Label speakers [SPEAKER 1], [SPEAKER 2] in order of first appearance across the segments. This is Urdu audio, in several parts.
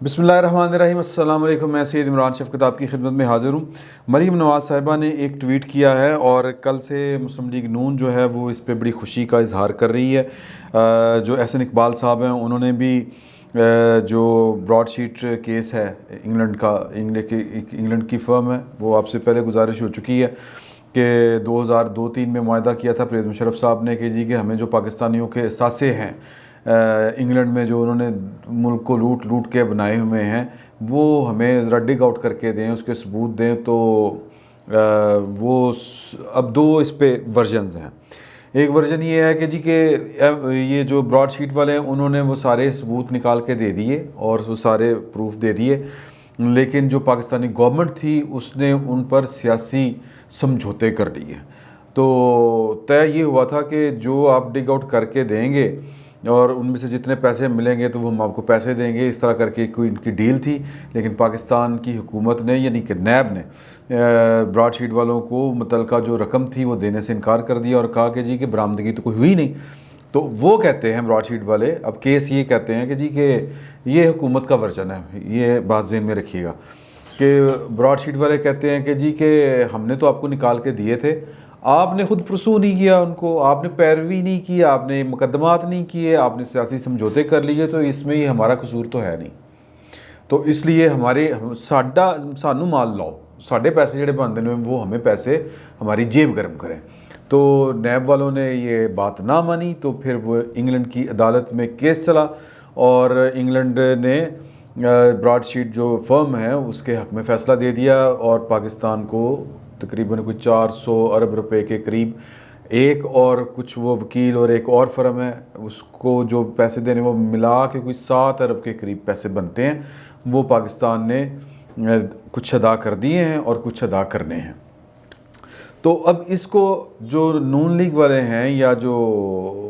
[SPEAKER 1] بسم اللہ الرحمن الرحیم۔ السلام علیکم، میں سید عمران شفقت آپ کی خدمت میں حاضر ہوں۔ مریم نواز صاحبہ نے ایک ٹویٹ کیا ہے اور کل سے مسلم لیگ نون جو ہے وہ اس پہ بڑی خوشی کا اظہار کر رہی ہے۔ جو احسن اقبال صاحب ہیں انہوں نے بھی جو براڈ شیٹ کیس ہے انگلینڈ کا، انگلینڈ کی فرم ہے، وہ آپ سے پہلے گزارش ہو چکی ہے کہ 2002-03 میں معاہدہ کیا تھا پرویز مشرف صاحب نے کہ ہمیں جو پاکستانیوں کے اثاثے ہیں انگلینڈ میں جو انہوں نے ملک کو لوٹ کے بنائے ہوئے ہیں وہ ہمیں ذرا ڈگ آؤٹ کر کے دیں، اس کے ثبوت دیں۔ تو وہ اب دو اس پہ ورژنز ہیں۔ ایک ورژن یہ ہے کہ یہ جو براڈ شیٹ والے ہیں انہوں نے وہ سارے ثبوت نکال کے دے دیے اور وہ سارے پروف دے دیے، لیکن جو پاکستانی گورنمنٹ تھی اس نے ان پر سیاسی سمجھوتے کر لیے۔ تو طے یہ ہوا تھا کہ جو آپ ڈگ آؤٹ کر کے دیں گے اور ان میں سے جتنے پیسے ملیں گے تو وہ ہم آپ کو پیسے دیں گے، اس طرح کر کے کوئی ان کی ڈیل تھی۔ لیکن پاکستان کی حکومت نے یعنی کہ نیب نے براڈ شیٹ والوں کو متعلقہ جو رقم تھی وہ دینے سے انکار کر دیا اور کہا کہ برآمدگی تو کوئی ہوئی نہیں۔ تو وہ کہتے ہیں براڈ شیٹ والے، اب کیس یہ کہتے ہیں کہ یہ حکومت کا ورژن ہے، یہ بات ذہن میں رکھیے گا کہ براڈ شیٹ والے کہتے ہیں کہ ہم نے تو آپ کو نکال کے دیے تھے، آپ نے خود پرسو نہیں کیا ان کو، آپ نے پیروی نہیں کی، آپ نے مقدمات نہیں کیے، آپ نے سیاسی سمجھوتے کر لیے، تو اس میں یہ ہمارا قصور تو ہے نہیں، تو اس لیے سانو مال لاؤ، ساڈے پیسے جڑے بنتے ہیں وہ ہمیں پیسے ہماری جیب گرم کریں۔ تو نیب والوں نے یہ بات نہ مانی، تو پھر وہ انگلینڈ کی عدالت میں کیس چلا اور انگلینڈ نے براڈ شیٹ جو فرم ہے اس کے حق میں فیصلہ دے دیا اور پاکستان کو تقریباً کوئی 400 ارب روپے کے قریب، ایک اور کچھ وہ وکیل اور ایک اور فرم ہے اس کو جو پیسے دینے وہ ملا کے کوئی 7 ارب کے قریب پیسے بنتے ہیں، وہ پاکستان نے کچھ ادا کر دیے ہیں اور کچھ ادا کرنے ہیں۔ تو اب اس کو جو نون لیگ والے ہیں یا جو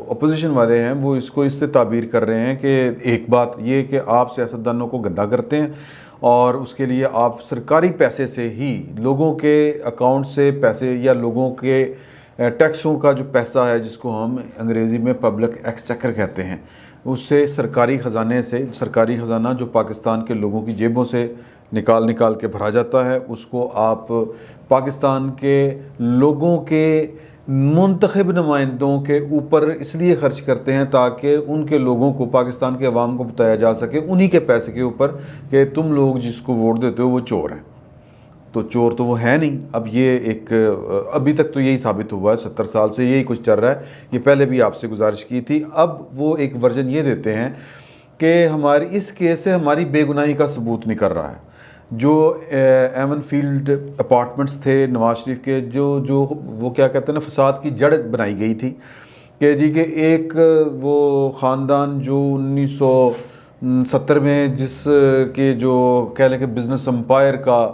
[SPEAKER 1] اپوزیشن والے ہیں وہ اس کو اس سے تعبیر کر رہے ہیں کہ ایک بات یہ کہ آپ سیاستدانوں کو گندا کرتے ہیں اور اس کے لیے آپ سرکاری پیسے سے ہی لوگوں کے اکاؤنٹ سے پیسے یا لوگوں کے ٹیکسوں کا جو پیسہ ہے جس کو ہم انگریزی میں پبلک ایکسچیکر کہتے ہیں، اس سے سرکاری خزانے سے، سرکاری خزانہ جو پاکستان کے لوگوں کی جیبوں سے نکال کے بھرا جاتا ہے، اس کو آپ پاکستان کے لوگوں کے منتخب نمائندوں کے اوپر اس لیے خرچ کرتے ہیں تاکہ ان کے لوگوں کو، پاکستان کے عوام کو بتایا جا سکے انہی کے پیسے کے اوپر کہ تم لوگ جس کو ووٹ دیتے ہو وہ چور ہیں۔ تو چور تو وہ ہے نہیں۔ اب یہ ابھی تک تو یہی ثابت ہوا ہے، 70 سال سے یہی کچھ چل رہا ہے، یہ پہلے بھی آپ سے گزارش کی تھی۔ اب وہ ایک ورژن یہ دیتے ہیں کہ ہماری اس کیس سے ہماری بے گناہی کا ثبوت نہیں کر رہا ہے۔ جو ایون فیلڈ اپارٹمنٹس تھے نواز شریف کے، جو وہ کیا کہتے ہیں نا، فساد کی جڑ بنائی گئی تھی کہ ایک وہ خاندان جو 1970 میں جس کے جو کہہ لیں کہ بزنس امپائر کا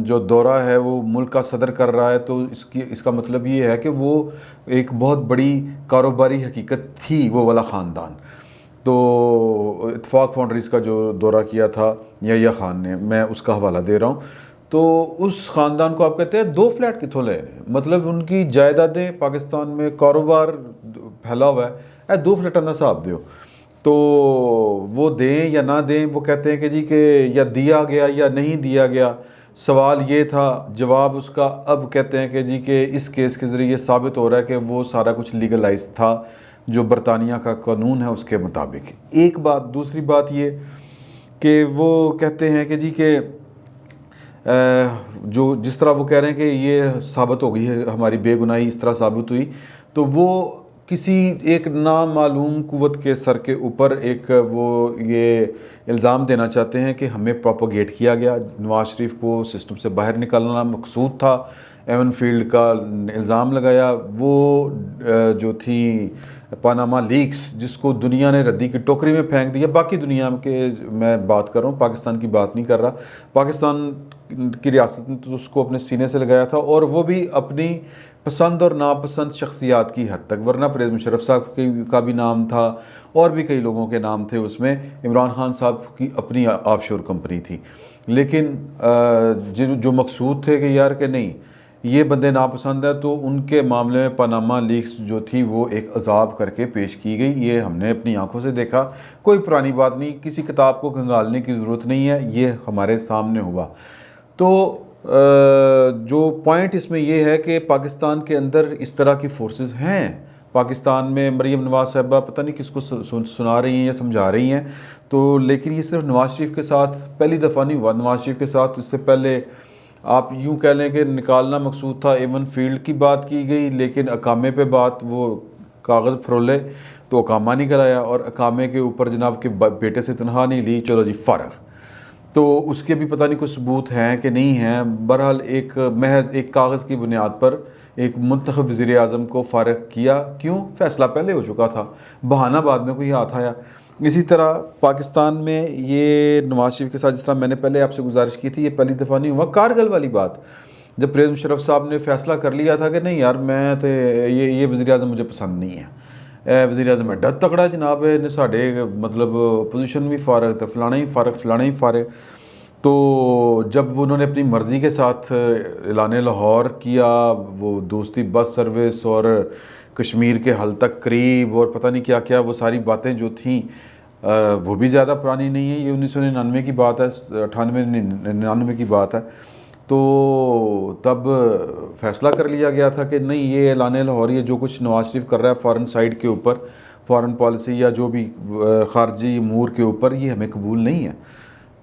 [SPEAKER 1] جو دورہ ہے وہ ملک کا صدر کر رہا ہے، تو اس کا مطلب یہ ہے کہ وہ ایک بہت بڑی کاروباری حقیقت تھی وہ والا خاندان۔ تو اتفاق فاؤنڈریز کا جو دورہ کیا تھا یحییٰ خان نے، میں اس کا حوالہ دے رہا ہوں، تو اس خاندان کو آپ کہتے ہیں 2 فلیٹ کتوں لے، مطلب ان کی جائیدادیں پاکستان میں کاروبار پھیلا ہوا ہے، 2 فلیٹوں کا حساب دیو۔ تو وہ دیں یا نہ دیں، وہ کہتے ہیں کہ یا دیا گیا یا نہیں دیا گیا، سوال یہ تھا، جواب اس کا اب کہتے ہیں کہ اس کیس کے ذریعے ثابت ہو رہا ہے کہ وہ سارا کچھ لیگلائز تھا جو برطانیہ کا قانون ہے اس کے مطابق۔ ایک بات، دوسری بات یہ کہ وہ کہتے ہیں کہ جو جس طرح وہ کہہ رہے ہیں کہ یہ ثابت ہو گئی ہے ہماری بے گناہی، اس طرح ثابت ہوئی، تو وہ کسی ایک نامعلوم قوت کے سر کے اوپر وہ یہ الزام دینا چاہتے ہیں کہ ہمیں پروپوگیٹ کیا گیا، نواز شریف کو سسٹم سے باہر نکالنا مقصود تھا، ایون فیلڈ کا الزام لگایا، وہ جو تھی پاناما لیکس جس کو دنیا نے ردی کی ٹوکری میں پھینک دیا، باقی دنیا کے میں بات کر رہا ہوں، پاکستان کی بات نہیں کر رہا، پاکستان کی ریاست نے تو اس کو اپنے سینے سے لگایا تھا اور وہ بھی اپنی پسند اور ناپسند شخصیات کی حد تک، ورنہ پرویز مشرف صاحب کا بھی نام تھا اور بھی کئی لوگوں کے نام تھے اس میں، عمران خان صاحب کی اپنی آف شور کمپنی تھی، لیکن جو مقصود تھے کہ یار کہ نہیں یہ بندے ناپسند ہیں، تو ان کے معاملے میں پاناما لیکس جو تھی وہ ایک عذاب کر کے پیش کی گئی. یہ ہم نے اپنی آنکھوں سے دیکھا، کوئی پرانی بات نہیں، کسی کتاب کو کھنگالنے کی ضرورت نہیں ہے، یہ ہمارے سامنے ہوا. تو جو پوائنٹ اس میں یہ ہے کہ پاکستان کے اندر اس طرح کی فورسز ہیں. پاکستان میں مریم نواز صاحبہ پتہ نہیں کس کو سنا رہی ہیں یا سمجھا رہی ہیں، تو لیکن یہ صرف نواز شریف کے ساتھ پہلی دفعہ نہیں ہوا. نواز شریف کے ساتھ اس سے پہلے آپ یوں کہہ لیں کہ نکالنا مقصود تھا، ایون فیلڈ کی بات کی گئی، لیکن اقامے پہ بات وہ کاغذ پھرولے تو اقامہ نکل آیا، اور اقامے کے اوپر جناب کے بیٹے سے تنخواہ نہیں لی، چلو جی فارغ. تو اس کے بھی پتہ نہیں کوئی ثبوت ہیں کہ نہیں ہیں. بہرحال ایک محض ایک کاغذ کی بنیاد پر ایک منتخب وزیر اعظم کو فارغ کیا. کیوں؟ فیصلہ پہلے ہو چکا تھا، بہانہ بعد میں کوئی ہاتھ آیا. اسی طرح پاکستان میں یہ نواز شریف کے ساتھ جس طرح میں نے پہلے آپ سے گزارش کی تھی، یہ پہلی دفعہ نہیں ہوا. کارگل والی بات، جب پرویز مشرف صاحب نے فیصلہ کر لیا تھا کہ نہیں یار میں تو یہ وزیر اعظم مجھے پسند نہیں ہے، وزیر اعظم ایڈا تکڑا جناب ہے ساڈے مطلب اپوزیشن بھی فارغ تو فلانا ہی فارغ. تو جب انہوں نے اپنی مرضی کے ساتھ اعلان لاہور کیا، وہ دوستی بس سروس اور کشمیر کے حل تک قریب اور پتہ نہیں کیا کیا، وہ ساری باتیں جو تھیں وہ بھی زیادہ پرانی نہیں ہے، یہ 1999 کی بات ہے، 98-99 کی بات ہے. تو تب فیصلہ کر لیا گیا تھا کہ نہیں یہ اعلان لاہور، یہ جو کچھ نواز شریف کر رہا ہے فارن سائڈ کے اوپر، فارن پالیسی یا جو بھی خارجی امور کے اوپر، یہ ہمیں قبول نہیں ہے.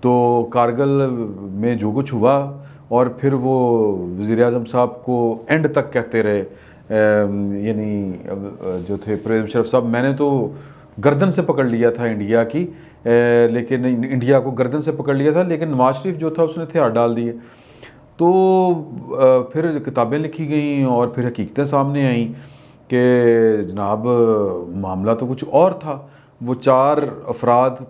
[SPEAKER 1] تو کارگل میں جو کچھ ہوا، اور پھر وہ وزیر اعظم صاحب کو اینڈ تک کہتے رہے، یعنی جو تھے پرویز مشرف صاحب، میں نے تو گردن سے پکڑ لیا تھا انڈیا کی، لیکن انڈیا کو گردن سے پکڑ لیا تھا، لیکن نواز شریف جو تھا اس نے ہتھیار ڈال دیے. تو پھر کتابیں لکھی گئیں اور پھر حقیقتیں سامنے آئیں کہ جناب معاملہ تو کچھ اور تھا. وہ 4 افراد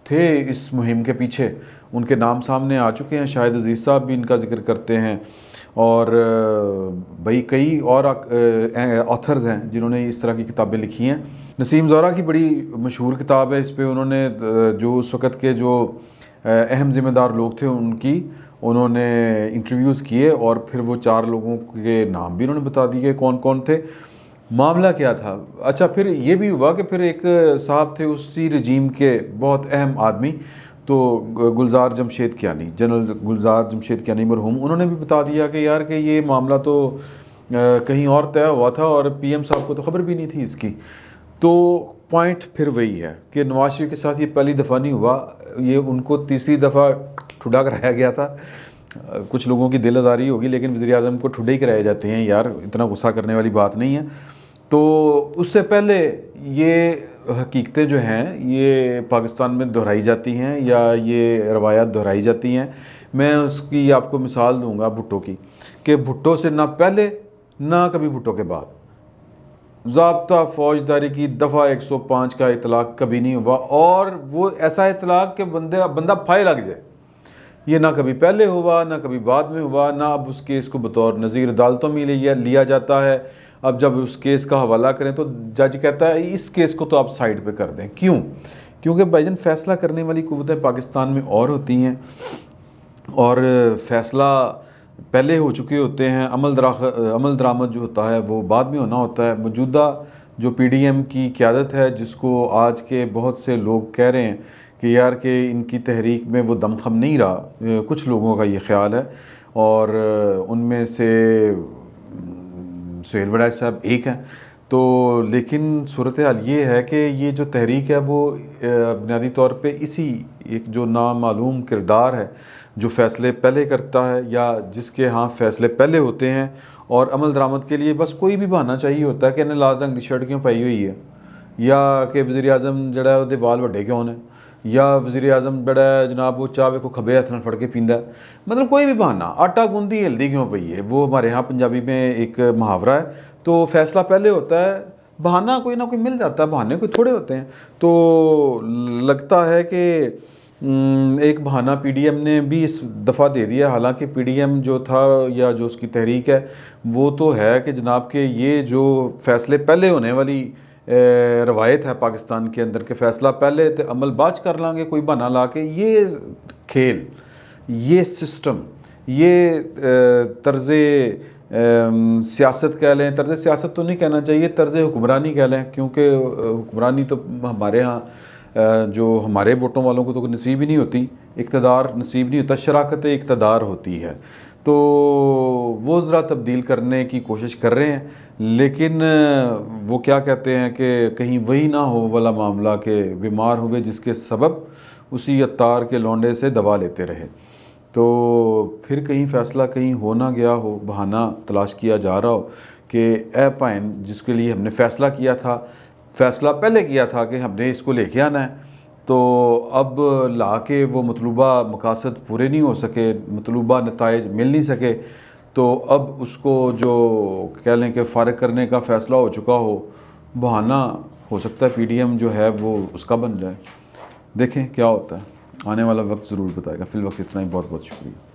[SPEAKER 1] تھے اس مہم کے پیچھے، ان کے نام سامنے آ چکے ہیں، شاہد عزیز صاحب بھی ان کا ذکر کرتے ہیں، اور بھئی کئی اور آتھرز ہیں جنہوں نے اس طرح کی کتابیں لکھی ہیں. نسیم زورہ کی بڑی مشہور کتاب ہے، اس پہ انہوں نے جو اس وقت کے جو اہم ذمہ دار لوگ تھے انہوں نے انٹرویوز کیے، اور پھر وہ 4 لوگوں کے نام بھی انہوں نے بتا دیے کون کون تھے، معاملہ کیا تھا. اچھا پھر یہ بھی ہوا کہ پھر ایک صاحب تھے اسی رجیم کے بہت اہم آدمی، تو گلزار جمشید کیانی، جنرل گلزار جمشید کیانی مرحوم، انہوں نے بھی بتا دیا کہ یار کہ یہ معاملہ تو کہیں اور طے ہوا تھا، اور پی ایم صاحب کو تو خبر بھی نہیں تھی اس کی. تو پوائنٹ پھر وہی ہے کہ نواز شریف کے ساتھ یہ پہلی دفعہ نہیں ہوا، یہ ان کو تیسری دفعہ ٹھڈا کرایا گیا تھا. کچھ لوگوں کی دل آزاری ہوگی، لیکن وزیر اعظم کو ٹھڈے ہی کرائے جاتے ہیں یار، اتنا غصہ کرنے والی بات نہیں ہے. تو اس سے پہلے یہ حقیقتیں جو ہیں یہ پاکستان میں دہرائی جاتی ہیں، یا یہ روایات دہرائی جاتی ہیں. میں اس کی آپ کو مثال دوں گا بھٹو کی، کہ بھٹو سے نہ پہلے نہ کبھی بھٹو کے بعد ضابطہ فوجداری کی دفعہ 105 کا اطلاق کبھی نہیں ہوا، اور وہ ایسا اطلاق کہ بندہ پھائے لگ جائے. یہ نہ کبھی پہلے ہوا، نہ کبھی بعد میں ہوا، نہ اب اس کیس کو بطور نظیر عدالتوں میں لیا جاتا ہے. اب جب اس کیس کا حوالہ کریں تو جج کہتا ہے اس کیس کو تو آپ سائڈ پہ کر دیں. کیوں؟ کیونکہ بھائی جان فیصلہ کرنے والی قوتیں پاکستان میں اور ہوتی ہیں، اور فیصلہ پہلے ہو چکے ہوتے ہیں، عمل درآمد جو ہوتا ہے وہ بعد میں ہونا ہوتا ہے. موجودہ جو پی ڈی ایم کی قیادت ہے، جس کو آج کے بہت سے لوگ کہہ رہے ہیں کہ یار کہ ان کی تحریک میں وہ دم خم نہیں رہا، کچھ لوگوں کا یہ خیال ہے، اور ان میں سے سہیل وڑائچ صاحب ایک ہیں. تو لیکن صورتحال یہ ہے کہ یہ جو تحریک ہے وہ بنیادی طور پہ اسی ایک جو نامعلوم کردار ہے جو فیصلے پہلے کرتا ہے، یا جس کے ہاں فیصلے پہلے ہوتے ہیں، اور عمل درآمد کے لیے بس کوئی بھی بہانہ چاہیے ہوتا ہے کہ انہیں لال رنگ کی شرٹ کیوں پائی ہوئی ہے، یا کہ وزیر اعظم جڑا ہے وہ وال وڈے کیوں نے، یا وزیر اعظم جڑا ہے جناب وہ چاہے کو کھبے ہاتھ نہ پھڑ کے پیندا ہے. مطلب کوئی بھی بہانہ، آٹا گوندی ہلدی کیوں پئی ہے، وہ ہمارے ہاں پنجابی میں ایک محاورہ ہے. تو فیصلہ پہلے ہوتا ہے، بہانہ کوئی نہ کوئی مل جاتا ہے، بہانے کوئی تھوڑے ہوتے ہیں. تو لگتا ہے کہ ایک بہانہ پی ڈی ایم نے بھی اس دفعہ دے دیا. حالانکہ پی ڈی ایم جو تھا یا جو اس کی تحریک ہے وہ تو ہے کہ جناب کہ یہ جو فیصلے پہلے ہونے والی روایت ہے پاکستان کے اندر، کہ فیصلہ پہلے تے عمل بعد کر لیں گے کوئی بہانہ لا کے، یہ کھیل، یہ سسٹم، یہ طرز سیاست کہہ لیں، طرز سیاست تو نہیں کہنا چاہیے، طرز حکمرانی کہہ لیں، کیونکہ حکمرانی تو ہمارے ہاں جو ہمارے ووٹوں والوں کو تو نصیب ہی نہیں ہوتی، اقتدار نصیب نہیں ہوتا، شراکت اقتدار ہوتی ہے، تو وہ ذرا تبدیل کرنے کی کوشش کر رہے ہیں، لیکن وہ کیا کہتے ہیں کہ کہیں وہی نہ ہو والا معاملہ کہ بیمار ہوئے جس کے سبب اسی عطار کے لونڈے سے دوا لیتے رہے، تو پھر کہیں فیصلہ کہیں ہو نہ گیا ہو، بہانہ تلاش کیا جا رہا ہو کہ اے پائن جس کے لیے ہم نے فیصلہ کیا تھا، فیصلہ پہلے کیا تھا کہ ہم نے اس کو لے کے آنا ہے، تو اب لا کے وہ مطلوبہ مقاصد پورے نہیں ہو سکے، مطلوبہ نتائج مل نہیں سکے، تو اب اس کو جو کہہ لیں کہ فارغ کرنے کا فیصلہ ہو چکا ہو، بہانہ ہو سکتا ہے پی ڈی ایم جو ہے وہ اس کا بن جائے۔ دیکھیں کیا ہوتا ہے، آنے والا وقت ضرور بتائے گا۔ فی الوقت اتنا ہی، بہت بہت شکریہ۔